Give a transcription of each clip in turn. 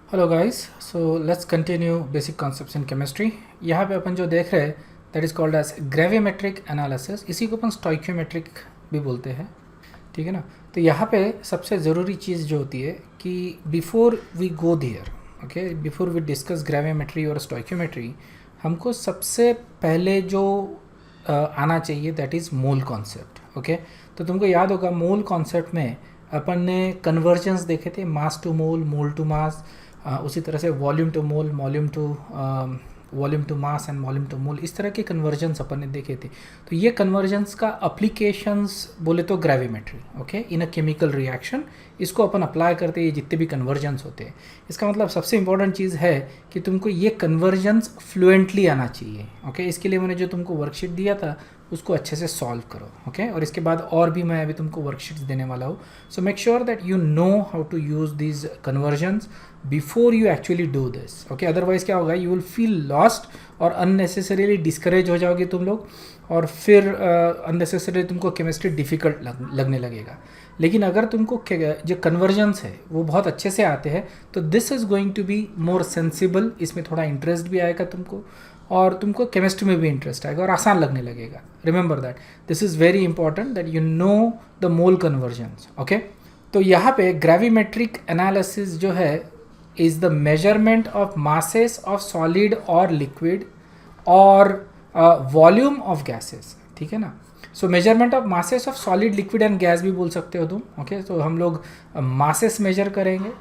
Hello guys, so let's continue basic concepts in chemistry. यहाँ पे अपन जो देख रहे हैं that is called as gravimetric analysis. इसी को अपन स्टोइकियोमेट्रिक भी बोलते हैं, ठीक है ना। तो यहाँ पे सबसे ज़रूरी चीज़ जो होती है कि before we go there, okay, before we discuss gravimetry और स्टोइकियोमेट्री, हमको सबसे पहले जो आना चाहिए that is mole concept. Okay, तो तुमको याद होगा मोल कॉन्सेप्ट में अपन ने कन्वर्जन्स देखे थे, मास to mole, mole to mass, उसी तरह से volume to mole, volume to mass and volume to mole, इस तरह के कन्वर्जन्स अपन ने देखे थे। तो ये कन्वर्जन्स का अप्लीकेशंस बोले तो gravimetry, okay, in a chemical reaction इसको अपन अप्लाई करते हैं, ये जितने भी कन्वर्जन्स होते हैं। इसका मतलब सबसे इंपॉर्टेंट चीज़ है कि तुमको ये कन्वर्जन्स फ्लुएंटली आना चाहिए, ओके। इसके लिए मैंने जो तुमको वर्कशीट दिया था उसको अच्छे से सॉल्व करो, ओके। और इसके बाद और भी मैं अभी तुमको वर्कशीट्स देने वाला हूँ। So make sure that you know how to use these conversions before you actually do this, okay. Otherwise क्या होगा, यू विल फील लॉस्ट और अननेसेसरीली डिस्करेज हो जाओगे तुम लोग, और फिर अननेसेसरीली तुमको केमिस्ट्री डिफ़िकल्ट लगने लगेगा। लेकिन अगर तुमको जो कन्वर्जन्स है वो बहुत अच्छे से आते हैं तो this is going to be more sensible, इसमें थोड़ा इंटरेस्ट भी आएगा तुमको, और तुमको केमिस्ट्री में भी इंटरेस्ट आएगा और आसान लगने लगेगा। Remember that this is very important that you know the mole convergence, okay. तो यहाँ पे ग्रेविमेट्रिक एनालिसिस जो है is the measurement of masses of solid और लिक्विड और वॉल्यूम ऑफ गैसेस, ठीक है ना। सो measurement of masses of solid, liquid and gas भी बोल सकते हो तुम, ओके। तो हम लोग मासेस मेजर करेंगे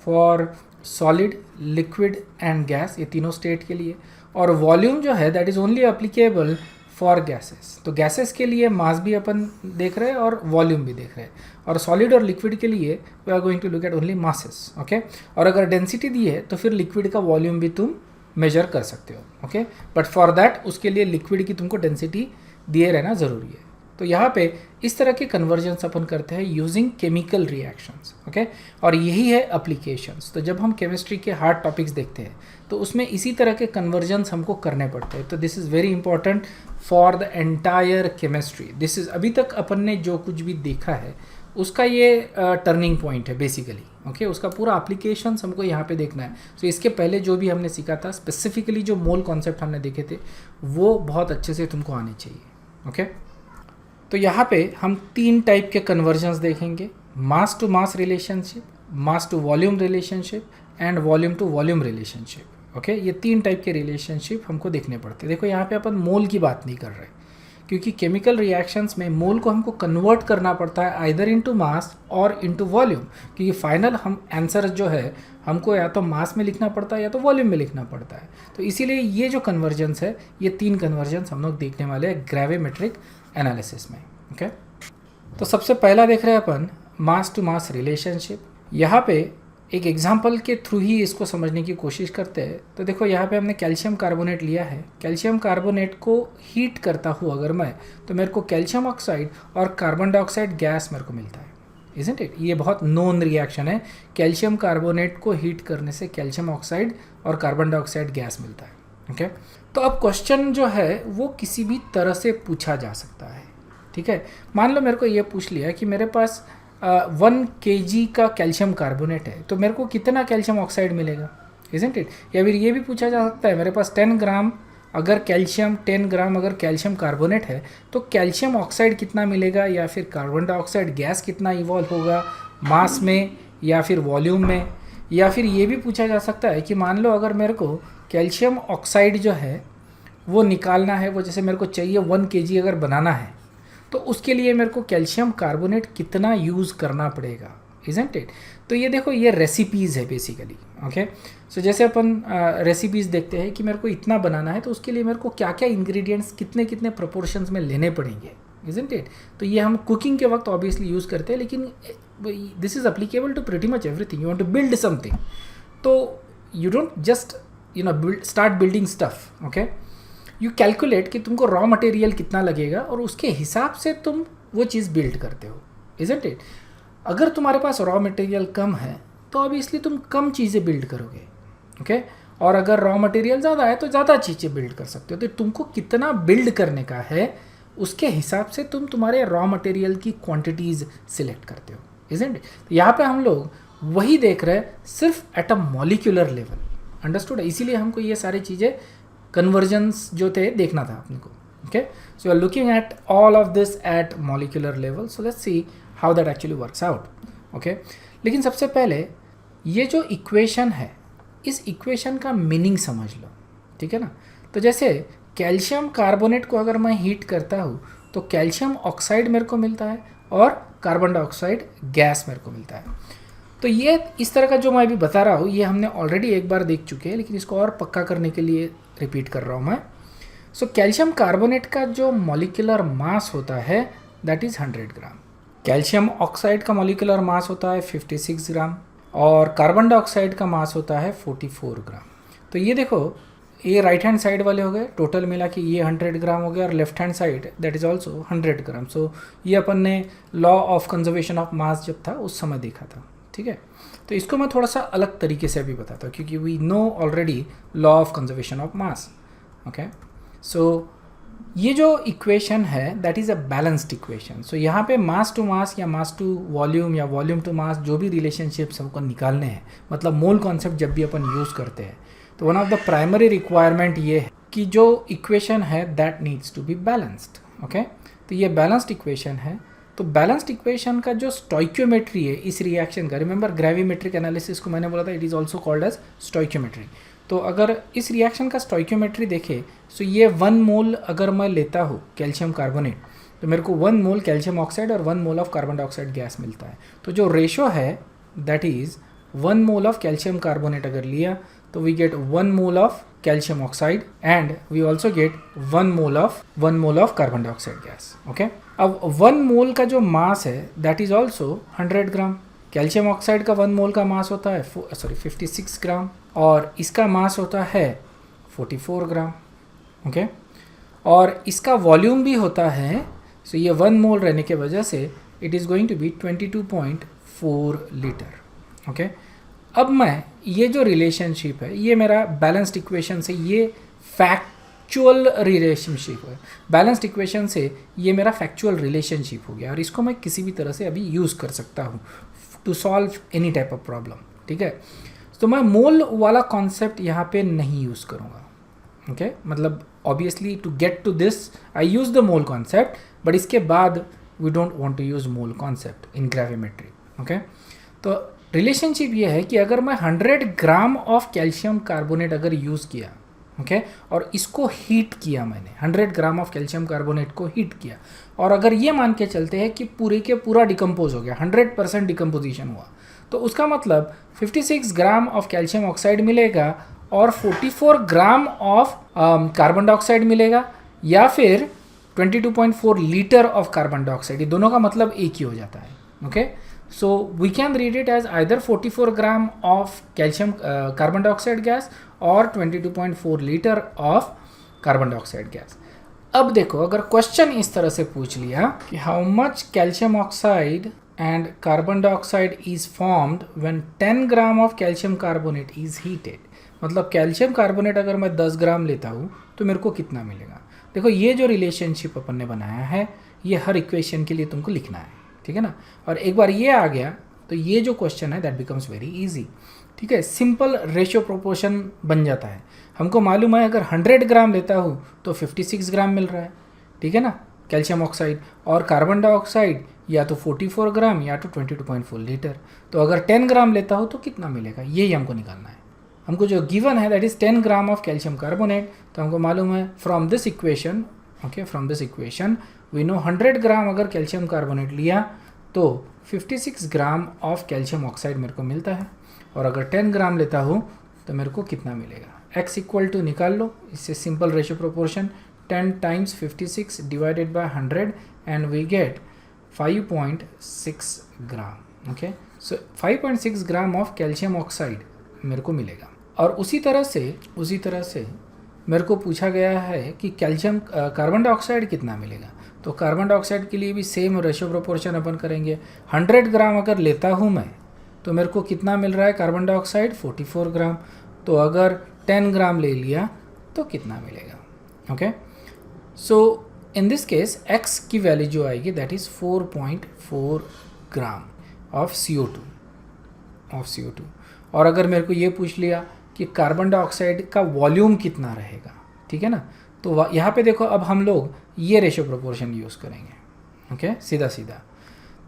for solid, liquid and gas, ये तीनों स्टेट के लिए। और वॉल्यूम जो है that is only applicable for gases. तो गैसेस के लिए मास भी अपन देख रहे हैं और वॉल्यूम भी देख रहे हैं, और सॉलिड और लिक्विड के लिए we are going to look at only masses, okay. और अगर डेंसिटी दी है तो फिर लिक्विड का वॉल्यूम भी तुम मेजर कर सकते हो, ओके। बट फॉर दैट उसके लिए लिक्विड की तुमको डेंसिटी दिए रहना ज़रूरी है। तो यहाँ पे इस तरह के कन्वर्जन्स अपन करते हैं यूजिंग केमिकल रिएक्शंस, ओके। और यही है एप्लीकेशंस। तो जब हम केमिस्ट्री के हार्ड टॉपिक्स देखते हैं तो उसमें इसी तरह के कन्वर्जन्स हमको करने पड़ते हैं। तो this is very important for the entire chemistry. This is अभी तक अपन ने जो कुछ भी देखा है उसका ये टर्निंग पॉइंट है बेसिकली, ओके। उसका पूरा एप्लीकेशंस हमको यहाँ पे देखना है। तो इसके पहले जो भी हमने सीखा था, स्पेसिफिकली जो मोल कॉन्सेप्ट हमने देखे थे, वो बहुत अच्छे से तुमको आने चाहिए, ओके। तो यहाँ पे हम 3 टाइप के कन्वर्जन्स देखेंगे, mass to mass relationship, mass to volume relationship and volume to volume relationship, okay. ये 3 टाइप के रिलेशनशिप हमको देखने पड़ते हैं। देखो यहाँ पे अपन मोल की बात नहीं कर रहे, क्योंकि केमिकल रिएक्शंस में मोल को हमको कन्वर्ट करना पड़ता है आइदर इनटू मास और इनटू वॉल्यूम, क्योंकि फाइनल हम आंसर जो है हमको या तो मास में लिखना पड़ता है या तो वॉल्यूम में लिखना पड़ता है। तो इसीलिए ये जो कन्वर्जन्स है, ये 3 कन्वर्जन्स हम लोग देखने वाले हैं ग्रेविमेट्रिक एनालिसिस में, ओके। तो सबसे पहला देख रहे हैं अपन मास टू मास रिलेशनशिप। यहाँ पे एक एग्जाम्पल के थ्रू ही इसको समझने की कोशिश करते हैं। तो देखो यहाँ पे हमने कैल्शियम कार्बोनेट लिया है। कैल्शियम कार्बोनेट को हीट करता हूँ अगर मैं, तो मेरे को कैल्शियम ऑक्साइड और कार्बन डाइऑक्साइड गैस मेरे को मिलता है, इज़न्ट इट। ये बहुत नोन रिएक्शन है, कैल्शियम कार्बोनेट को हीट करने से कैल्शियम ऑक्साइड और कार्बन डाइऑक्साइड गैस मिलता है, ओके। तो अब क्वेश्चन जो है वो किसी भी तरह से पूछा जा सकता है, ठीक है। मान लो मेरे को ये पूछ लिया कि मेरे पास 1 kg का कैल्शियम कार्बोनेट है, तो मेरे को कितना कैल्शियम ऑक्साइड मिलेगा, इज़न्ट इट। या फिर ये भी पूछा जा सकता है, मेरे पास 10 ग्राम अगर कैल्शियम, 10 ग्राम अगर कैल्शियम कार्बोनेट है तो कैल्शियम ऑक्साइड कितना मिलेगा, या फिर कार्बन डाइऑक्साइड गैस कितना इवॉल्व होगा, मास में या फिर वॉल्यूम में। या फिर ये भी पूछा जा सकता है कि मान लो अगर मेरे को कैल्शियम ऑक्साइड जो है वो निकालना है, वो जैसे मेरे को चाहिए 1 kg अगर बनाना है, तो उसके लिए मेरे को कैल्शियम कार्बोनेट कितना यूज़ करना पड़ेगा, इज़न्ट इट। तो ये देखो, ये रेसिपीज़ है बेसिकली, ओके। सो जैसे अपन रेसिपीज़ देखते हैं कि मेरे को इतना बनाना है तो उसके लिए मेरे को क्या क्या इंग्रेडिएंट्स कितने कितने प्रोपोर्शंस में लेने पड़ेंगे, इज़न्ट इट। तो ये हम कुकिंग के वक्त ऑब्वियसली यूज़ करते हैं, लेकिन this is applicable to pretty much everything. You want to build something, तो you don't just start building stuff, okay. You calculate कि तुमको रॉ मटेरियल कितना लगेगा और उसके हिसाब से तुम वो चीज़ बिल्ड करते हो, इज़न्ट इट। अगर तुम्हारे पास रॉ मटेरियल कम है तो ऑब्वियसली तुम कम चीज़ें बिल्ड करोगे, ओके। और अगर रॉ मटेरियल ज़्यादा है तो ज़्यादा चीज़ें बिल्ड कर सकते हो। तो तुमको कितना बिल्ड करने का है उसके हिसाब से तुम तुम्हारे रॉ मटेरियल की क्वांटिटीज़ सिलेक्ट करते हो, इज़न्ट इट। तो यहाँ पे हम लोग वही देख रहे हैं सिर्फ at a molecular level. Understood है? इसीलिए हमको ये सारी चीज़ें कन्वर्जन्स जो थे देखना था अपने को। Okay, so you are looking at all of this at molecular level, so let's see how that actually works out. Okay, लेकिन सबसे पहले ये जो इक्वेशन है, इस इक्वेशन का मीनिंग समझ लो, ठीक है ना। तो जैसे कैल्शियम कार्बोनेट को अगर मैं हीट करता हूँ तो कैल्शियम ऑक्साइड मेरे को मिलता है और कार्बन डाइऑक्साइड गैस मेरे को मिलता है। तो ये इस तरह का जो मैं अभी बता रहा हूँ ये हमने ऑलरेडी एक बार देख चुके हैं, लेकिन इसको और पक्का करने के लिए रिपीट कर रहा हूँ मैं। सो कैल्शियम कार्बोनेट का जो मॉलिक्यूलर मास होता है that is 100 gram. Calcium oxide का मॉलिक्यूलर मास होता है 56 ग्राम और कार्बन डाइऑक्साइड का मास होता है 44 ग्राम। तो ये देखो, ये राइट हैंड साइड वाले हो गए, टोटल मिला कि ये 100 ग्राम हो गया, और left hand side that is also 100 ग्राम। सो ये अपन ने लॉ ऑफ कंजर्वेशन ऑफ मास जब था उस समय देखा था, ठीक है। तो इसको मैं थोड़ा सा अलग तरीके से अभी बताता हूँ क्योंकि we know already law of conservation of mass. Okay, so ये जो इक्वेशन है that is a balanced equation. So यहाँ पे मास टू मास या मास टू वॉल्यूम या वॉल्यूम टू मास जो भी रिलेशनशिप्स हमको निकालने हैं, मतलब मोल कॉन्सेप्ट जब भी अपन यूज़ करते हैं तो one of the primary requirement ये है कि जो इक्वेशन है that needs to be balanced. Okay, तो ये बैलेंस्ड इक्वेशन है। तो बैलेंस्ड इक्वेशन का जो स्टोइक्योमेट्री है इस रिएक्शन का, रिमेंबर ग्रेविमेट्रिक एनालिसिस को मैंने बोला था, it is also called as stoichiometry. तो अगर इस रिएक्शन का स्टोइक्योमेट्री देखें तो ये 1 मोल अगर मैं लेता हूँ कैल्शियम कार्बोनेट तो मेरे को 1 मोल कैल्शियम ऑक्साइड और 1 mole of carbon dioxide gas मिलता है। तो जो रेशो है that is 1 mole of calcium carbonate अगर लिया तो we get 1 mole of calcium oxide and we also get 1 mole of carbon dioxide gas. Okay, अब 1 मोल का जो मास है that is also 100 gram. Calcium oxide का 1 mole का मास होता है 56 ग्राम और इसका मास होता है 44 ग्राम। ओके, और इसका वॉल्यूम भी होता है, सो ये 1 मोल रहने के वजह से it is going to be 22.4 litre. Okay, अब मैं ये जो रिलेशनशिप है ये मेरा बैलेंस्ड इक्वेशन से ये फैक्चुअल रिलेशनशिप है, बैलेंस्ड इक्वेशन से ये मेरा फैक्चुअल रिलेशनशिप हो गया और इसको मैं किसी भी तरह से अभी यूज़ कर सकता हूँ to solve any type of problem, ठीक है। तो मैं मोल वाला कॉन्सेप्ट यहाँ पे नहीं यूज़ करूँगा। ओके, मतलब obviously to get to this I use the mole concept, but इसके बाद we don't want to use mole concept in gravimetry. Okay, तो रिलेशनशिप ये है कि अगर मैं 100 ग्राम ऑफ कैल्शियम कार्बोनेट अगर यूज़ किया, ओके, और इसको हीट किया मैंने, 100 ग्राम ऑफ कैल्शियम कार्बोनेट को हीट किया, और अगर ये मान के चलते हैं कि पूरे के पूरा डिकम्पोज हो गया, 100% डिकम्पोजिशन हुआ, तो उसका मतलब 56 ग्राम ऑफ कैल्शियम ऑक्साइड मिलेगा और 44 ग्राम ऑफ कार्बन डाइऑक्साइड मिलेगा, या फिर 22.4 लीटर ऑफ कार्बन डाइऑक्साइड। ये दोनों का मतलब एक ही हो जाता है। Okay, so we can read it as either 44 gram of calcium carbon dioxide gas or 22.4 liter of carbon dioxide gas। अब देखो, अगर क्वेश्चन इस तरह से पूछ लिया कि how much calcium oxide and carbon dioxide is formed when 10 gram of calcium carbonate is heated, मतलब कैल्शियम कार्बोनेट अगर मैं 10 ग्राम लेता हूँ तो मेरे को कितना मिलेगा। देखो, ये जो रिलेशनशिप अपन ने बनाया है ये हर इक्वेशन के लिए तुमको लिखना है, ठीक है ना। और एक बार ये आ गया तो ये जो क्वेश्चन है दैट बिकम्स वेरी इजी, ठीक है। सिंपल रेशियो प्रोपोर्शन बन जाता है। हमको मालूम है अगर 100 ग्राम लेता हूँ तो 56 ग्राम मिल रहा है, ठीक है ना, कैल्शियम ऑक्साइड, और कार्बन डाइऑक्साइड या तो 44 ग्राम या तो 22.4 लीटर। तो अगर 10 ग्राम लेता हूँ तो कितना मिलेगा, यही हमको निकालना है। हमको जो गिवन है that is 10 gram of calcium carbonate, तो हमको मालूम है from this equation, okay, from this equation we know 100 gram अगर कैल्शियम कार्बोनेट लिया तो 56 ग्राम ऑफ कैल्शियम ऑक्साइड मेरे को मिलता है, और अगर 10 ग्राम लेता हूँ तो मेरे को कितना मिलेगा। x इक्वल टू निकाल लो, इससे simple ratio proportion 10 times 56 divided by 100 and we get 5.6 gram. Okay, so 5.6 gram of calcium oxide मेरे को मिलेगा। और उसी तरह से मेरे को पूछा गया है कि कैल्शियम कार्बन डाइऑक्साइड कितना मिलेगा। तो कार्बन डाइऑक्साइड के लिए भी सेम रेशियो प्रोपोर्शन अपन करेंगे। 100 ग्राम अगर लेता हूँ मैं तो मेरे को कितना मिल रहा है कार्बन डाइऑक्साइड, 44 ग्राम। तो अगर 10 ग्राम ले लिया तो कितना मिलेगा। Okay, so in this case x की वैल्यू जो आएगी that is 4.4 gram of CO2। Of CO2। और अगर मेरे को ये पूछ लिया कि कार्बन डाइऑक्साइड का वॉल्यूम कितना रहेगा, ठीक है ना, तो यहाँ पे देखो अब हम लोग ये रेशियो प्रोपोर्शन यूज़ करेंगे। ओके, सीधा सीधा।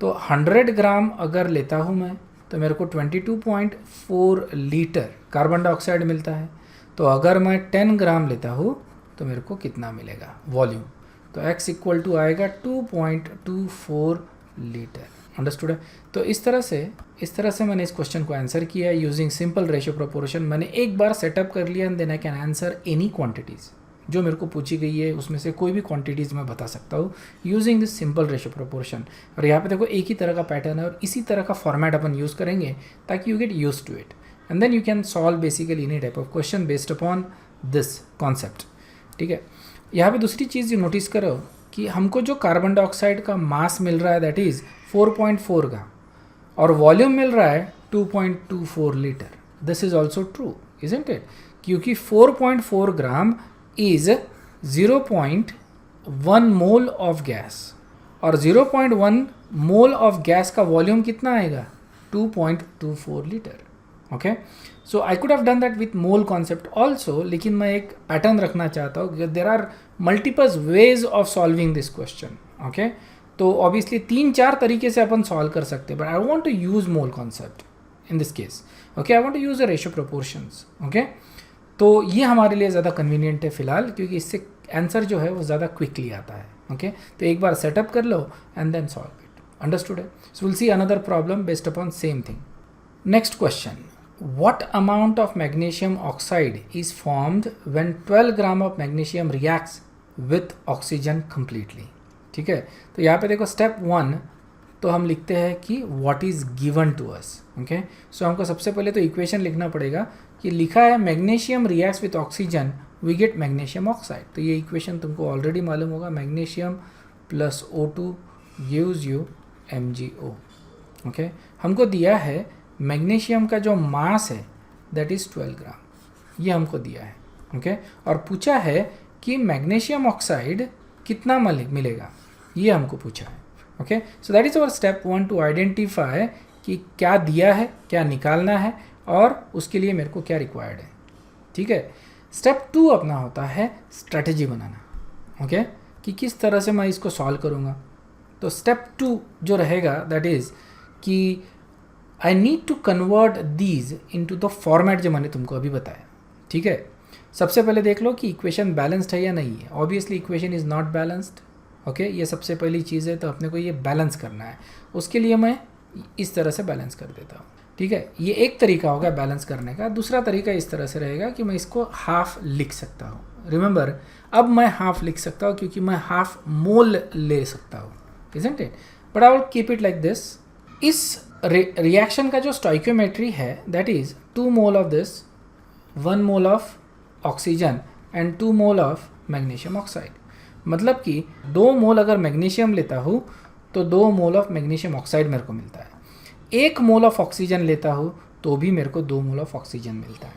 तो 100 ग्राम अगर लेता हूँ मैं तो मेरे को 22.4 लीटर कार्बन डाइऑक्साइड मिलता है। तो अगर मैं 10 ग्राम लेता हूँ तो मेरे को कितना मिलेगा वॉल्यूम, तो x इक्वल टू आएगा 2.24 लीटर। अंडरस्टूड है। तो इस तरह से मैंने इस क्वेश्चन को आंसर किया यूजिंग सिंपल रेशियो प्रोपोर्शन। मैंने एक बार सेटअप कर लिया and then I can answer any quantities जो मेरे को पूछी गई है, उसमें से कोई भी क्वांटिटीज़ मैं बता सकता हूँ using this simple ratio proportion. और यहाँ पे देखो एक ही तरह का पैटर्न है और इसी तरह का फॉर्मेट अपन यूज़ करेंगे ताकि you get use to it and then you can solve basically any type of question based upon this concept. ठीक है, यहाँ पे दूसरी चीज़ जो नोटिस करो कि हमको जो कार्बन डाइऑक्साइड का मास मिल रहा है दैट इज़ 4.4 का और वॉल्यूम मिल रहा है 2.24 litre. This is also true isn't it, क्योंकि 4.4 gram is 0.1 mole of gas और 0.1 मोल ऑफ गैस का वॉल्यूम कितना आएगा 2.24 litre. Okay, so I could have done that with mole concept also, लेकिन मैं एक पैटर्न रखना चाहता हूँ। There are multiple ways of solving this question. Okay, तो ऑब्वियसली 3-4 तरीके से अपन सॉल्व कर सकते हैं, but I want to use mole concept in this case. Okay, I want to use the ratio proportions. Okay, तो ये हमारे लिए ज़्यादा कन्वीनियंट है फिलहाल, क्योंकि इससे आंसर जो है वो ज़्यादा क्विकली आता है। ओके, तो एक बार सेटअप कर लो and then solve it. Understood है। So will see another problem based upon same thing. Next question, what amount of magnesium oxide is formed when 12 gram of magnesium reacts with oxygen completely। ठीक है, तो यहाँ पे देखो step 1 तो हम लिखते हैं कि what is given to us। Okay, so हमको सबसे पहले तो इक्वेशन लिखना पड़ेगा कि लिखा है magnesium reacts with oxygen we get magnesium oxide. तो ये इक्वेशन तुमको ऑलरेडी मालूम होगा, magnesium plus O2 gives you MgO। Okay, हमको दिया है मैग्नीशियम का जो मास है दैट इज़ 12 ग्राम, ये हमको दिया है। ओके, और पूछा है कि मैग्नीशियम ऑक्साइड कितना मिलेगा, ये हमको पूछा है। Okay, so that is our step 1 to identify कि क्या दिया है, क्या निकालना है और उसके लिए मेरे को क्या रिक्वायर्ड है। ठीक है, स्टेप 2 अपना होता है स्ट्रैटेजी बनाना। ओके, कि किस तरह से मैं इसको सॉल्व करूँगा। तो स्टेप 2 जो रहेगा दैट इज़ कि I need to convert these into the format जो मैंने तुमको अभी बताया। ठीक है, सबसे पहले देख लो कि इक्वेशन बैलेंस्ड है या नहीं है। Obviously equation is not balanced. Okay, ये सबसे पहली चीज़ है, तो अपने को ये बैलेंस करना है। उसके लिए मैं इस तरह से बैलेंस कर देता हूँ। ठीक है, ये एक तरीका होगा बैलेंस करने का। दूसरा तरीका इस तरह से रहेगा कि मैं इसको हाफ लिख सकता हूँ। रिमेंबर, अब मैं हाफ लिख सकता हूँ क्योंकि मैं हाफ मोल ले सकता हूँ, isn't it, but I will keep it like this. इस रिएक्शन का जो स्टोइकियोमेट्री है that is 2 mole of this, 1 mole of oxygen and 2 mole of magnesium oxide. मतलब कि 2 मोल अगर मैग्नीशियम लेता हूँ तो 2 मोल ऑफ मैग्नीशियम ऑक्साइड मेरे को मिलता है। 1 मोल ऑफ ऑक्सीजन लेता हूँ तो भी मेरे को 2 मोल ऑफ ऑक्सीजन मिलता है।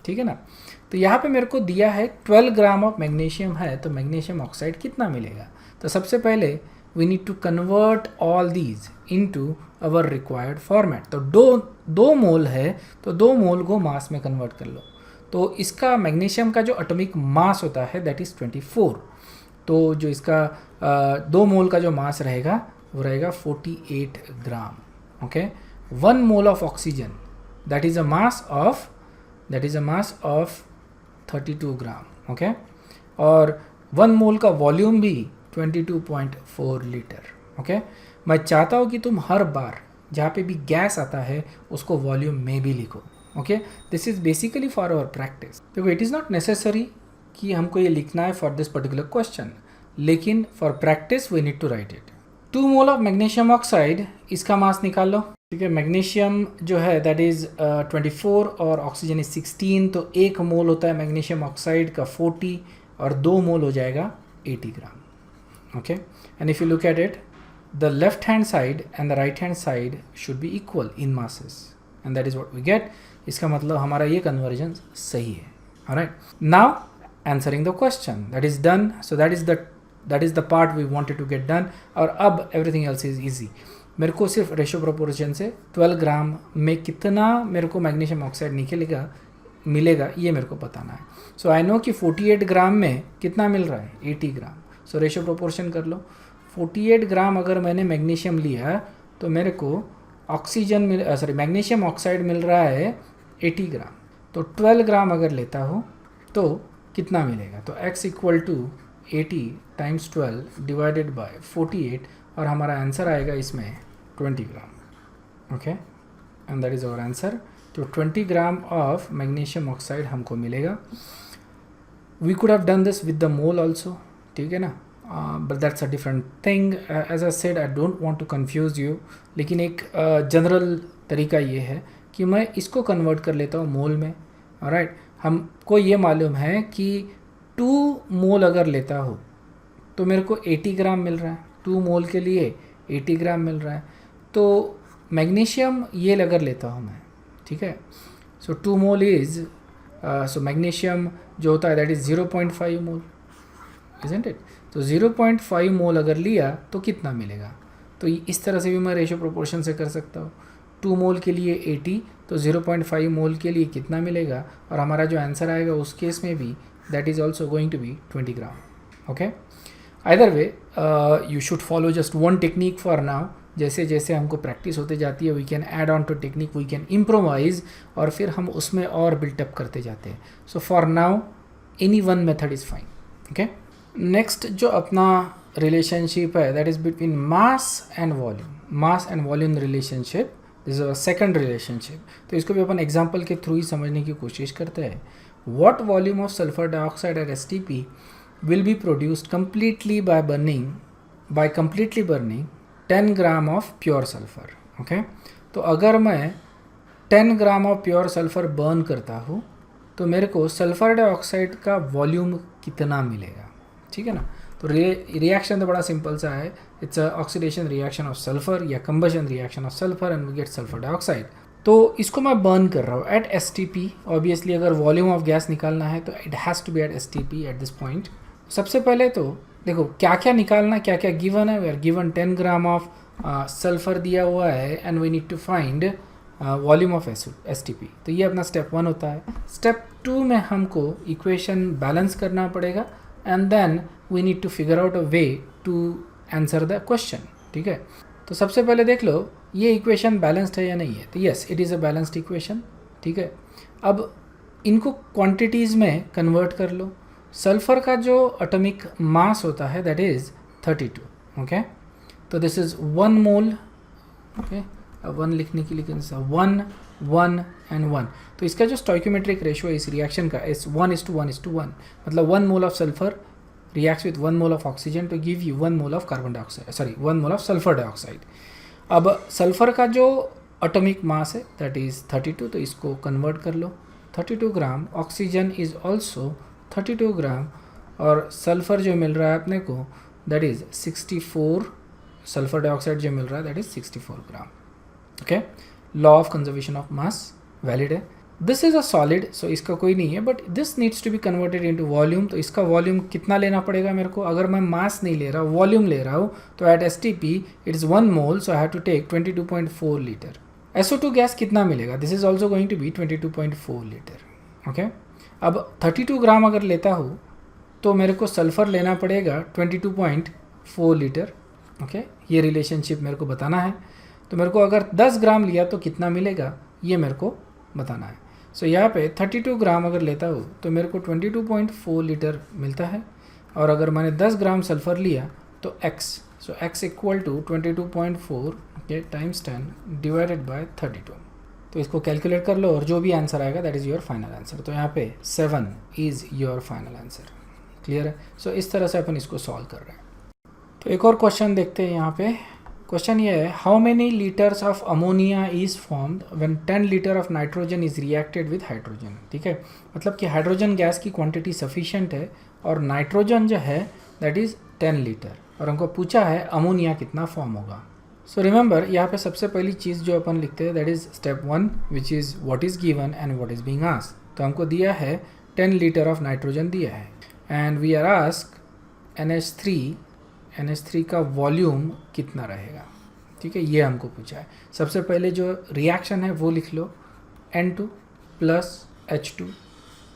ठीक है ना, तो यहाँ पे मेरे को दिया है 12 ग्राम ऑफ मैग्नीशियम है, तो मैग्नीशियम ऑक्साइड कितना मिलेगा। तो सबसे पहले we need to convert all these into our required format। तो दो मोल है तो 2 मोल को मास में कन्वर्ट कर लो। तो इसका मैग्नीशियम का जो एटॉमिक मास होता है दैट इज़ 24। तो जो इसका 2 मोल का जो मास रहेगा वो रहेगा 48 gram. Okay, 1 mole of oxygen that is a mass of 32 gram. Okay, और 1 मोल का वॉल्यूम भी 22.4 लीटर। ओके, मैं चाहता हूँ कि तुम हर बार जहाँ पे भी गैस आता है उसको वॉल्यूम में भी लिखो। Okay, this is basically for our practice. देखो, इट इज़ नॉट नेसेसरी कि हमको ये लिखना है फॉर दिस पर्टिकुलर क्वेश्चन, लेकिन for practice we need to write it. 2 mole of magnesium oxide, इसका मास निकाल लो। ठीक है, मैग्नीशियम जो है दैट इज़ 24 और ऑक्सीजन इज 16, तो 1 मोल होता है मैग्नीशियम ऑक्साइड का 40 और 2 मोल हो जाएगा 80 ग्राम। Okay, and if you look at it, the left hand side and the right hand side should be equal in masses, and that is what we get। इसका मतलब हमारा ये conversion सही है। Alright, now answering the question that is done। So that is the part we wanted to get done, और अब everything else is easy। मेरे को सिर्फ रेशो प्रोपोर्शन से 12 ग्राम में कितना मेरे को मैग्नीशियम ऑक्साइड मिलेगा ये मेरे को बताना है। सो आई नो कि 48 ग्राम में कितना मिल रहा है, 80 ग्राम। सो रेशो प्रोपोर्शन कर लो, 48 ग्राम अगर मैंने मैग्नीशियम लिया तो मेरे को मैग्नीशियम ऑक्साइड मिल रहा है 80 ग्राम। तो 12 ग्राम अगर लेता हूँ तो कितना मिलेगा, तो x equal to 80 times 12 divided by 48 और हमारा आंसर आएगा इसमें 20 gram. Okay, and that is our answer. तो 20 ग्राम ऑफ मैग्नीशियम ऑक्साइड हमको मिलेगा। We could have done this with the mole also, ठीक है ना, but that's a different thing. As I said I don't want to confuse you, लेकिन एक general तरीका ये है कि मैं इसको कन्वर्ट कर लेता हूँ मोल में। ऑलराइट, हमको ये मालूम है कि 2 मोल अगर लेता हो तो मेरे को 80 ग्राम मिल रहा है, 2 मोल के लिए 80 ग्राम मिल रहा है। तो मैग्नीशियम ये अगर लेता हूँ मैं, ठीक है, सो 2 मोल इज़ सो मैग्नीशियम जो होता है that is 0.5 mole, isn't it. तो 0.5 मोल अगर लिया तो कितना मिलेगा, तो इस तरह से भी मैं रेशो प्रोपोर्शन से कर सकता हूँ। 2 मोल के लिए 80, तो 0.5 मोल के लिए कितना मिलेगा, और हमारा जो आंसर आएगा उस केस में भी that is also going to be 20 gram. Okay, either way you should follow just one technique for now. जैसे जैसे हमको प्रैक्टिस होते जाती है we can add on to technique, we can improvise, और फिर हम उसमें और बिल्टअप करते जाते हैं। So for now any one method is fine. Okay, next जो अपना रिलेशनशिप है that is between mass and volume. Mass and volume relationship this is a second relationship. तो इसको भी अपन एग्जांपल के थ्रू ही समझने की कोशिश करते हैं। What volume of sulphur dioxide eight STP will be produced completely by completely burning 10 gram of pure sulphur. Okay, तो अगर मैं 10 gram of pure sulphur burn करता हूँ तो मेरे को सल्फर डाइऑक्साइड का वॉल्यूम कितना मिलेगा, ठीक है ना। तो रिएक्शन तो बड़ा सिंपल सा है, it's a oxidation reaction of sulphur या combustion reaction of sulphur and we get sulphur dioxide. तो इसको मैं बर्न कर रहा हूँ एट STP। ऑब्वियसली अगर वॉल्यूम ऑफ गैस निकालना है तो it has to be at STP at this point. सबसे पहले तो देखो क्या क्या निकालना, क्या क्या गिवन है। We are given 10 gram of sulphur दिया हुआ है and we need to find volume of STP। तो ये अपना स्टेप 1 होता है। स्टेप 2 में हमको इक्वेशन बैलेंस करना पड़ेगा and then we need to figure out a way to answer the question, ठीक है। तो सबसे पहले देख लो ये इक्वेशन बैलेंस्ड है या नहीं है। तो yes, it is a balanced equation, ठीक है। अब इनको क्वांटिटीज़ में कन्वर्ट कर लो। सल्फर का जो एटॉमिक मास होता है दैट इज़ 32। ओके, तो दिस इज़ 1 मोल। ओके, अब 1 लिखने के लिए 1 1 एंड 1। तो इसका जो स्टोइकोमेट्रिक रेशियो है इस रिएक्शन का इस 1:1:1, मतलब 1 mole of sulphur reacts with 1 mole of oxygen to give you 1 mole of carbon dioxide, 1 mole of sulfur dioxide। अब सल्फर का जो एटॉमिक मास है दैट इज़ 32, तो इसको कन्वर्ट कर लो 32 ग्राम। ऑक्सीजन इज़ ऑल्सो 32 ग्राम और सल्फर जो मिल रहा है अपने को दैट इज़ 64। सल्फर डाइऑक्साइड जो मिल रहा है that is 64 gram. Okay, law of conservation of mass valid है। This is a solid, so इसका कोई नहीं है, but this needs to be converted into volume. तो इसका वॉल्यूम कितना लेना पड़ेगा मेरे को, अगर मैं मास नहीं ले रहा हूँ वॉल्यूम ले रहा हूँ, तो at STP it is 1 mole, so I have to take 22.4 litre. SO2 gas कितना मिलेगा, this is also going to be 22.4 litre. Okay, अब 32 ग्राम अगर लेता हूँ तो मेरे को सल्फर लेना पड़ेगा 22.4 लीटर। ओके, ये रिलेशनशिप मेरे को बताना है। तो मेरे को अगर 10 ग्राम लिया तो कितना मिलेगा ये मेरे को बताना है। सो यहाँ पे 32 ग्राम अगर लेता हूँ तो मेरे को 22.4 लीटर मिलता है, और अगर मैंने 10 ग्राम सल्फर लिया तो x, so x equal to 22.4 times 10 divided by 32। तो इसको कैलकुलेट कर लो और जो भी आंसर आएगा that is your final answer. तो यहाँ पे 7 is your final answer. Clear है। सो इस तरह से अपन इसको सॉल्व कर रहे हैं। तो एक और क्वेश्चन देखते हैं। यहाँ पे क्वेश्चन ये है, how many litres of ammonia is formed when 10 litre of nitrogen is reacted with hydrogen. ठीक है, मतलब कि हाइड्रोजन गैस की क्वांटिटी सफिशिएंट है और नाइट्रोजन जो है दैट इज़ 10 लीटर, और हमको पूछा है अमोनिया कितना फॉर्म होगा। सो रिमेंबर यहाँ पे सबसे पहली चीज़ जो अपन लिखते हैं that is step 1 which is what is given and what is being asked. तो हमको दिया है 10 लीटर ऑफ नाइट्रोजन दिया है and we are asked NH3 का वॉल्यूम कितना रहेगा। ठीक है, ये हमको पूछा है। सबसे पहले जो रिएक्शन है वो लिख लो, N2 plus H2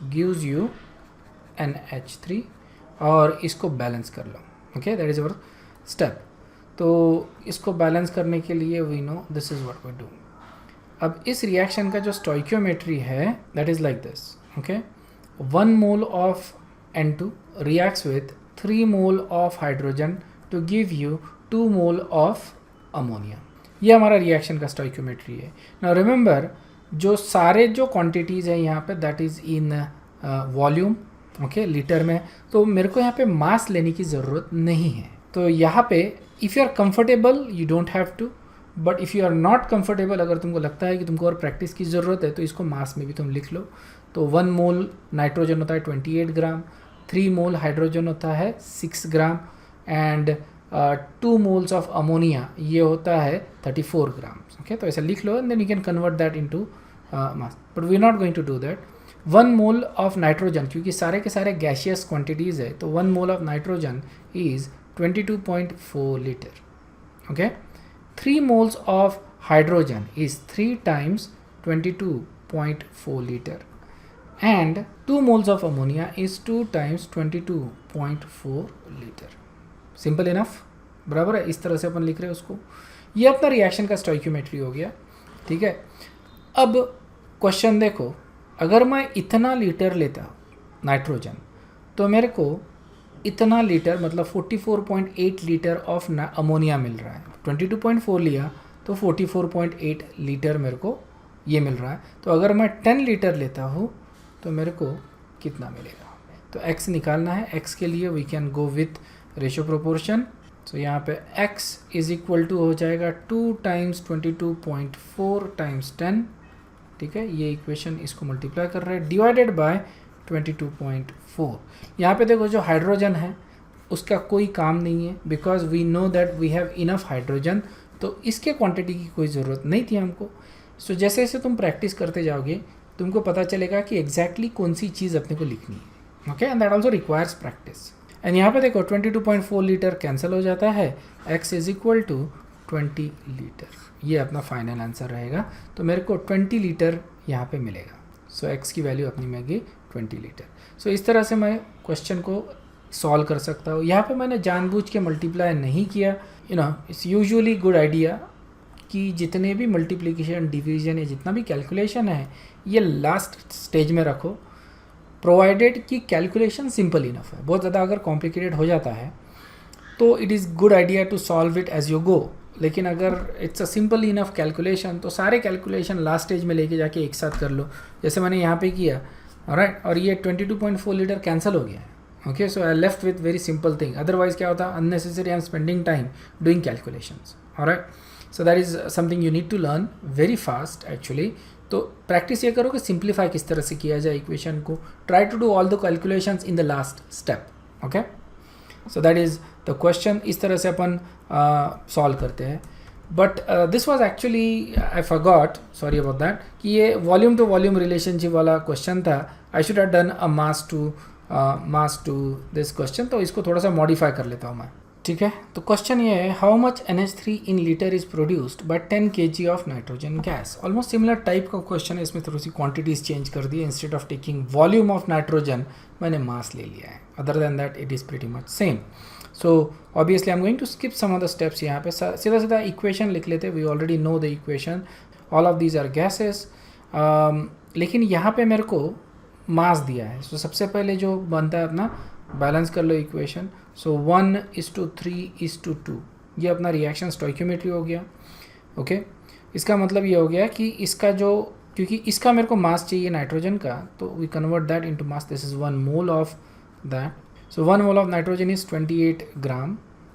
gives you NH3 और इसको बैलेंस कर लो। Okay, that is our step. तो इसको बैलेंस करने के लिए we know this is what we do. अब इस रिएक्शन का जो स्टोइकियोमेट्री है that is like this. Okay, 1 mole of N2 reacts with 3 mole of hydrogen to give you 2 mole of ammonia. ये हमारा रिएक्शन का स्टोइकियोमेट्री है। नाउ रिमेंबर, जो सारे जो क्वांटिटीज़ है यहाँ पे that is in volume, okay, litre में। तो मेरे को यहाँ पे मास लेने की ज़रूरत नहीं है। तो यहाँ पे if you are comfortable you don't have to, but if you are not comfortable, अगर तुमको लगता है कि तुमको और प्रैक्टिस की ज़रूरत है तो इसको मास में भी तुम लिख लो। तो 1 मोल नाइट्रोजन होता है 28 ग्राम, 3 मोल हाइड्रोजन होता है 6 gram and 2 moles of ammonia ये होता है 34 ग्राम। ओके, तो ऐसा लिख लो and then you can convert that into mass, but we are not going to do that. 1 mole of nitrogen, क्योंकि सारे के सारे गैशियस क्वांटिटीज़ है, तो 1 mole of nitrogen is 22.4 litre. Okay, 3 moles of hydrogen is 3 times 22.4 liter and 2 moles of ammonia is 2 times 22.4 liter. Simple enough, बराबर है। इस तरह से अपन लिख रहे हैं उसको। ये अपना रिएक्शन का स्टोइकियोमेट्री हो गया, ठीक है। अब क्वेश्चन देखो, अगर मैं इतना लीटर लेता नाइट्रोजन तो मेरे को इतना लीटर मतलब 44.8 लीटर ऑफ अमोनिया मिल रहा है। 22.4 लिया तो 44.8 लीटर मेरे को ये मिल रहा है। तो अगर मैं 10 लीटर लेता हूँ तो मेरे को कितना मिलेगा? तो x निकालना है। x के लिए we can go with ratio proportion. तो यहाँ पे x इज इक्वल टू हो जाएगा 2 टाइम्स 22.4 टाइम्स 10, ठीक है। ये इक्वेशन इसको मल्टीप्लाई कर रहा है डिवाइडेड बाय 22.4। यहाँ पे देखो जो हाइड्रोजन है उसका कोई काम नहीं है, because we know that we have enough hydrogen, तो इसके क्वांटिटी की कोई ज़रूरत नहीं थी हमको। सो जैसे जैसे तुम प्रैक्टिस करते जाओगे तुमको पता चलेगा कि एग्जैक्टली कौन सी चीज़ अपने को लिखनी है। Okay, and that also requires practice. And यहाँ पे देखो 22.4 लीटर कैंसिल हो जाता है, x is equal to 20 litre. ये अपना फाइनल आंसर रहेगा। तो मेरे को 20 लीटर यहाँ पे मिलेगा। सो x की वैल्यू अपनी में गई 20 लीटर। सो इस तरह से मैं क्वेश्चन को सॉल्व कर सकता हूँ। यहाँ पे मैंने जानबूझ के मल्टीप्लाई नहीं किया। इट्स यूजुअली गुड आइडिया कि जितने भी मल्टीप्लिकेशन, डिवीजन या जितना भी कैलकुलेशन है ये लास्ट स्टेज में रखो, प्रोवाइडेड कि कैलकुलेशन सिंपल इनफ है। बहुत ज़्यादा अगर कॉम्प्लिकेटेड हो जाता है तो it is good idea to solve it as you go. लेकिन अगर it's a simple enough calculation तो सारे कैलकुलेशन लास्ट स्टेज में लेके जाके एक साथ कर लो, जैसे मैंने यहाँ पे किया। ऑलराइट, और ये 22.4 लीटर कैंसिल हो गया है। Okay, so I left with very simple thing. Otherwise क्या होता है, unnecessary I am spending time doing calculations. Alright, so that is something you need to learn very fast actually. तो practice ये करो कि सिंप्लीफाई किस तरह से किया जाए इक्वेशन को। Try to do all the calculations in the last step. Okay, so that is the question. इस तरह से अपन सॉल्व करते हैं। But this was actually, I forgot, sorry about that, कि ये वॉल्यूम टू वॉल्यूम रिलेशनशिप वाला क्वेश्चन था। I should have done a mass to this question. तो इसको थोड़ा सा मॉडिफाई कर लेता हूँ मैं, ठीक है। तो क्वेश्चन ये है, how much NH3 in litre is produced by 10 kg of nitrogen gas. Almost similar type का क्वेश्चन है। इसमें थोड़ी सी क्वांटिटीज चेंज कर दी। Instead of taking volume of nitrogen मैंने मास ले लिया है। Other than that it is pretty much same. So obviously I am going to skip some of the steps. यहाँ पे सीधा सीधा इक्वेशन लिख लेते। We already know the equation, all of these are gases. लेकिन यहाँ पे मेरे को मास दिया है। सो सबसे पहले जो बनता है अपना, बैलेंस कर लो इक्वेशन। सो 1:3:2 ये अपना रिएक्शन स्टोइकियोमेट्री हो गया। ओके, इसका मतलब ये हो गया कि इसका जो, क्योंकि इसका मेरे को मास चाहिए नाइट्रोजन का, तो we convert that into mass. This is 1 mole of that. So 1 mole of nitrogen is 28 gram.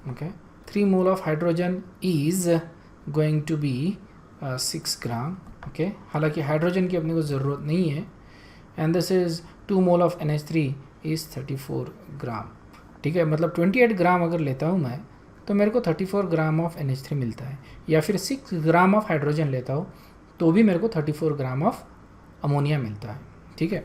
Okay, 3 mole of hydrogen is going to be 6 gram. Okay, हालांकि हाइड्रोजन की अपने को ज़रूरत नहीं है। and this is 2 mole of NH3 is 34 ग्राम। ठीक है, मतलब 28 ग्राम अगर लेता हूँ मैं तो मेरे को 34 ग्राम ऑफ NH3 मिलता है। या फिर 6 ग्राम ऑफ हाइड्रोजन लेता हूँ तो भी मेरे को 34 ग्राम ऑफ अमोनिया मिलता है। ठीक है,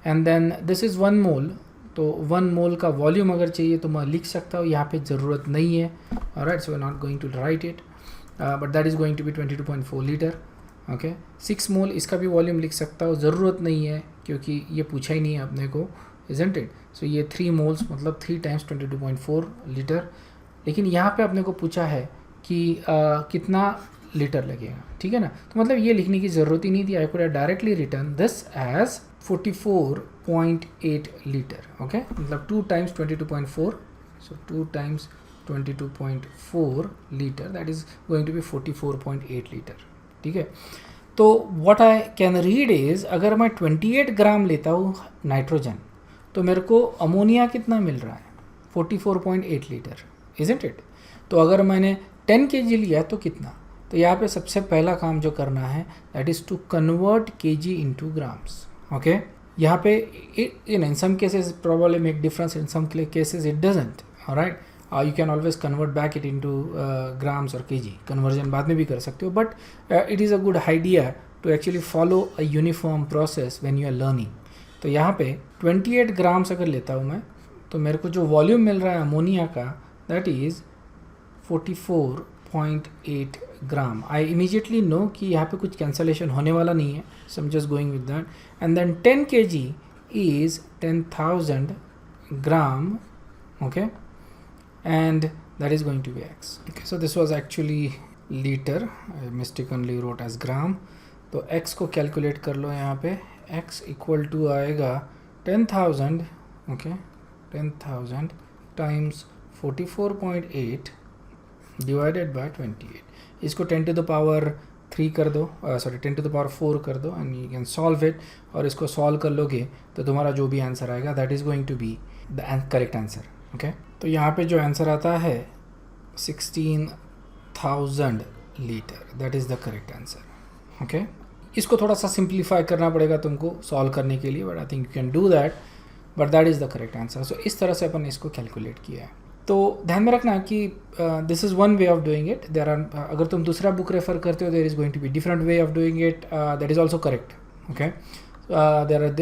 एंड देन दिस इज़ 1 मोल। तो 1 मोल का वॉल्यूम अगर चाहिए तो मैं लिख सकता हूँ, यहाँ पे ज़रूरत नहीं है। Alright, so we are not going to write it. But that is going to be 22.4 litre. Okay, 6 mole इसका भी वॉल्यूम लिख सकता हो, ज़रूरत नहीं है क्योंकि ये पूछा ही नहीं है अपने को, इजंट इट. सो ये 3 मोल्स मतलब 3 टाइम्स 22.4 लीटर. लेकिन यहाँ पे अपने को पूछा है कि कितना लीटर लगेगा, ठीक है ना. तो मतलब ये लिखने की ज़रूरत ही नहीं थी. I could have directly written this as 44.8 litre. Okay, मतलब 2 times 22.4, so 2 times 22.4 litre, that is going to be 44.8 litre. ठीक है. तो what I can read is, अगर मैं 28 ग्राम लेता हूँ नाइट्रोजन तो मेरे को अमोनिया कितना मिल रहा है, 44.8 लीटर, इजंट इट. तो अगर मैंने 10 kg लिया तो कितना, तो यहाँ पे सबसे पहला काम जो करना है that is to convert kg into grams. Okay, यहाँ पे in some cases probably make difference, in some cases it doesn't. Alright, you can always convert back it into grams or kg. conversion बाद में भी कर सकते हो, but it is a good idea to actually follow a uniform process when you are learning. तो यहाँ पे 28 grams अगर लेता हूँ मैं, तो मेरे को जो वॉल्यूम मिल रहा है अमोनिया का that is 44.8 gram. I immediately know कि यहाँ पे कुछ कैंसलेशन होने वाला नहीं है, so I am just going with that. And then 10 kg is 10,000 gram. Okay, and that is going to be x. Okay, so this was actually liter, I mistakenly wrote as gram. तो x को calculate कर लो यहाँ पे, x equal to आएगा 10,000. Okay, 10,000 times 44.8 divided by 28. इसको 10 to the power 3 कर दो, sorry 10 to the power 4 कर दो, and you can solve it. और इसको सॉल्व कर लोगे तो तुम्हारा जो भी आंसर आएगा that is going to be the correct answer. Okay, तो यहाँ पे जो आंसर आता है 16,000 litre, that is the correct answer. Okay, इसको थोड़ा सा सिंप्लीफाई करना पड़ेगा तुमको सॉल्व करने के लिए, but I think you can do that, but that is the correct answer. So इस तरह से अपन इसको कैलकुलेट किया है. तो ध्यान में रखना कि this is one way of doing it. There are, अगर तुम दूसरा बुक रेफर करते हो there is going to be different way of doing it, that is also correct. Okay, there are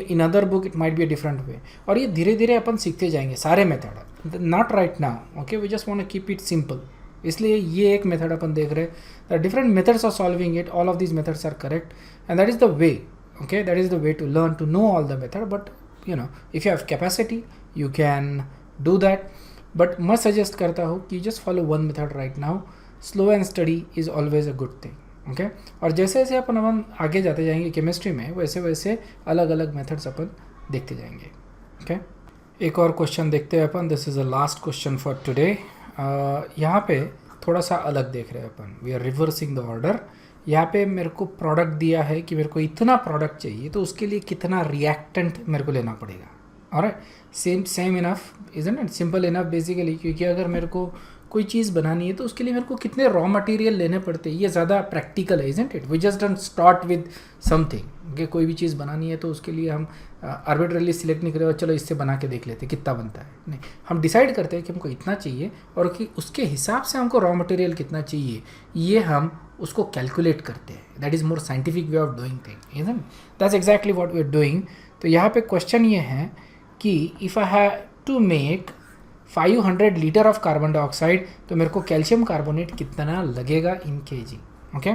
in other book it might be a different way. और ये धीरे धीरे अपन सीखते जाएंगे सारे method, not right now. Okay, we just want to keep it simple, इसलिए ये एक मेथड अपन देख रहे हैं. Different methods of solving it, all of these methods are correct, and that is the way. Okay, that is the way to learn, to know all the method. But you know, if you have capacity you can do that. But मैं suggest करता हूँ कि just follow one method right now. Slow and study is always a good thing. Okay, और जैसे जैसे अपन आगे जाते जाएंगे केमिस्ट्री में, वैसे वैसे अलग अलग मेथड्स अपन देखते जाएंगे. ओके, एक और क्वेश्चन देखते हैं अपन. This is the last question for today. यहाँ पे थोड़ा सा अलग देख रहे हैं अपन, we are reversing the order. यहाँ पे मेरे को प्रोडक्ट दिया है कि मेरे को इतना प्रोडक्ट चाहिए, तो उसके लिए कितना रिएक्टेंट मेरे को लेना पड़ेगा. Alright, same enough, isn't it, simple enough basically. क्योंकि अगर मेरे को कोई चीज़ बनानी है तो उसके लिए मेरे को कितने रॉ मटेरियल लेने पड़ते हैं, ये ज़्यादा प्रैक्टिकल है, isn't it. We just don't start with something. कि कोई भी चीज़ बनानी है तो उसके लिए हम आर्बिट्रली सिलेक्ट नहीं करें, चलो इससे बना के देख लेते कितना बनता है. नहीं, हम डिसाइड करते हैं कि हमको इतना चाहिए और कि उसके हिसाब से हमको रॉ मटेरियल कितना चाहिए, ये हम उसको कैलकुलेट करते हैं. That is more scientific way of doing thing, isn't. That's exactly what we are doing. तो यहाँ पे क्वेश्चन ये है कि if I have to make 500 litre of carbon dioxide, तो मेरे को कैल्शियम कार्बोनेट कितना लगेगा इन kg. ओके,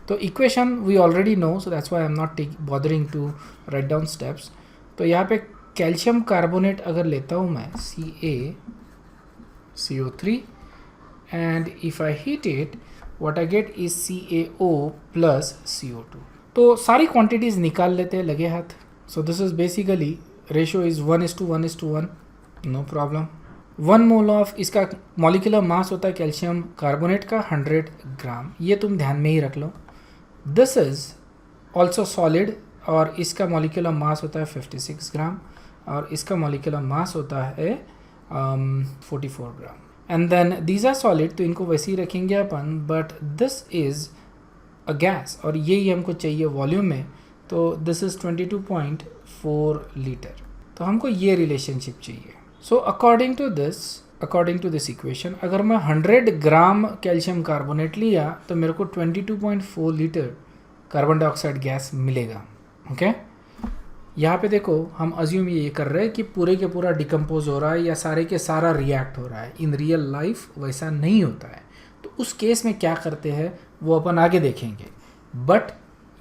तो equation we already know, so that's why I am not bothering to write down steps. तो यहाँ पे कैल्शियम कार्बोनेट अगर लेता हूँ मैं CaCO3, and if I heat it what I get is CaO plus CO2. तो सारी क्वांटिटीज़ निकाल लेते हैं लगे हाथ. So this is basically ratio is 1:1:1, no problem. 1 mole of इसका मॉलिक्यूलर मास होता है कैल्शियम कार्बोनेट का 100 ग्राम, ये तुम ध्यान में ही रख लो. दिस इज़ ऑल्सो सॉलिड और इसका मॉलिक्यूलर मास होता है 56 ग्राम और इसका मॉलिक्यूलर मास होता है 44 gram. And then these are solid, तो इनको वैसे ही रखेंगे अपन. But this is a gas और यही हमको चाहिए वॉल्यूम में, तो दिस इज़ 22.4 लीटर. तो हमको ये रिलेशनशिप चाहिए. So according to this equation, अगर मैं 100 ग्राम कैल्शियम कार्बोनेट लिया तो मेरे को 22.4 लीटर कार्बन डाइऑक्साइड गैस मिलेगा. ओके, यहाँ पे देखो हम अज्यूम ये कर रहे हैं कि पूरे के पूरा डिकम्पोज हो रहा है या सारे के सारा रिएक्ट हो रहा है. इन रियल लाइफ वैसा नहीं होता है. तो उस केस में क्या करते हैं वो अपन आगे देखेंगे, बट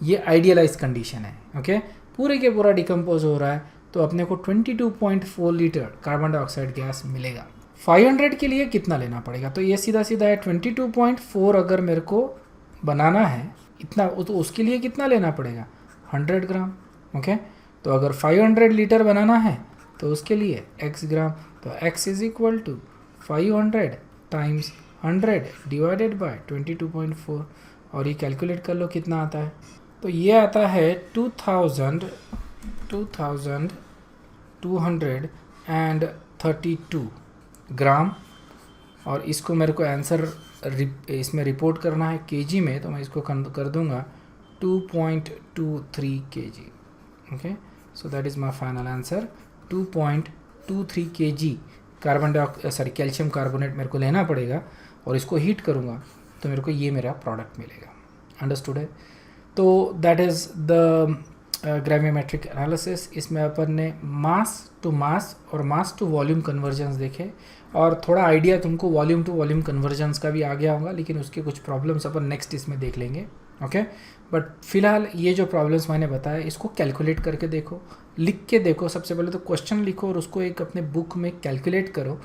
ये आइडियलाइज कंडीशन है। ओके, पूरे के पूरा डिकम्पोज हो रहा है तो अपने को 22.4 लीटर कार्बन डाइऑक्साइड गैस मिलेगा। 500 के लिए कितना लेना पड़ेगा, तो ये सीधा सीधा है 22.4 अगर मेरे को बनाना है इतना, तो उसके लिए कितना लेना पड़ेगा 100 ग्राम। ओके, तो अगर 500 लीटर बनाना है तो उसके लिए x ग्राम, तो x is equal to 500 times 100 divided by 22.4, और ये कैलकुलेट कर लो कितना आता है। तो ये आता है 2232 ग्राम, और इसको मेरे को आंसर इसमें रिपोर्ट करना है केजी में, तो मैं इसको कर दूंगा 2.23 kg। Okay, so that is my final answer, 2.23 kg calcium carbonate मेरे को लेना पड़ेगा, और इसको हीट करूँगा तो मेरे को ये मेरा प्रोडक्ट मिलेगा। अंडरस्टूड है? तो that is the gravimetric analysis. इसमें अपन ने मास टू मास और मास टू वॉल्यूम कन्वर्जन्स देखे, और थोड़ा आइडिया तुमको वॉल्यूम टू वॉल्यूम कन्वर्जन्स का भी आ गया होगा, लेकिन उसके कुछ प्रॉब्लम्स अपन नेक्स्ट इसमें देख लेंगे। ओके, बट फिलहाल ये जो प्रॉब्लम्स मैंने बताया इसको कैलकुलेट करके देखो, लिख के देखो। सबसे पहले तो क्वेश्चन लिखो और उसको एक अपने बुक में कैलकुलेट करो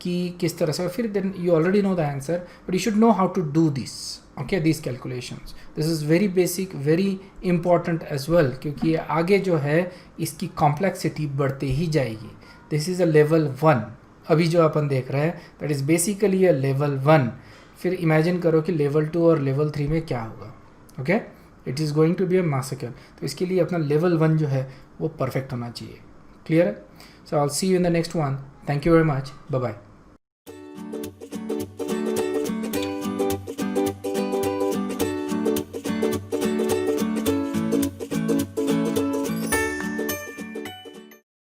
कि किस तरह से, और फिर then you already know the answer, but you should know how to do this. Okay, this calculations, this is very basic, very important as well, क्योंकि आगे जो है इसकी कॉम्प्लेक्सिटी बढ़ते ही जाएगी। दिस इज़ अ लेवल 1, अभी जो अपन देख रहे हैं that is basically a level 1। फिर इमेजिन करो कि लेवल 2 और लेवल 3 में क्या होगा। Okay, it is going to be a massacre. तो इसके लिए अपना लेवल 1 जो है वो परफेक्ट होना चाहिए। क्लियर है? So I will see you in the next one. Thank you very much, bye bye.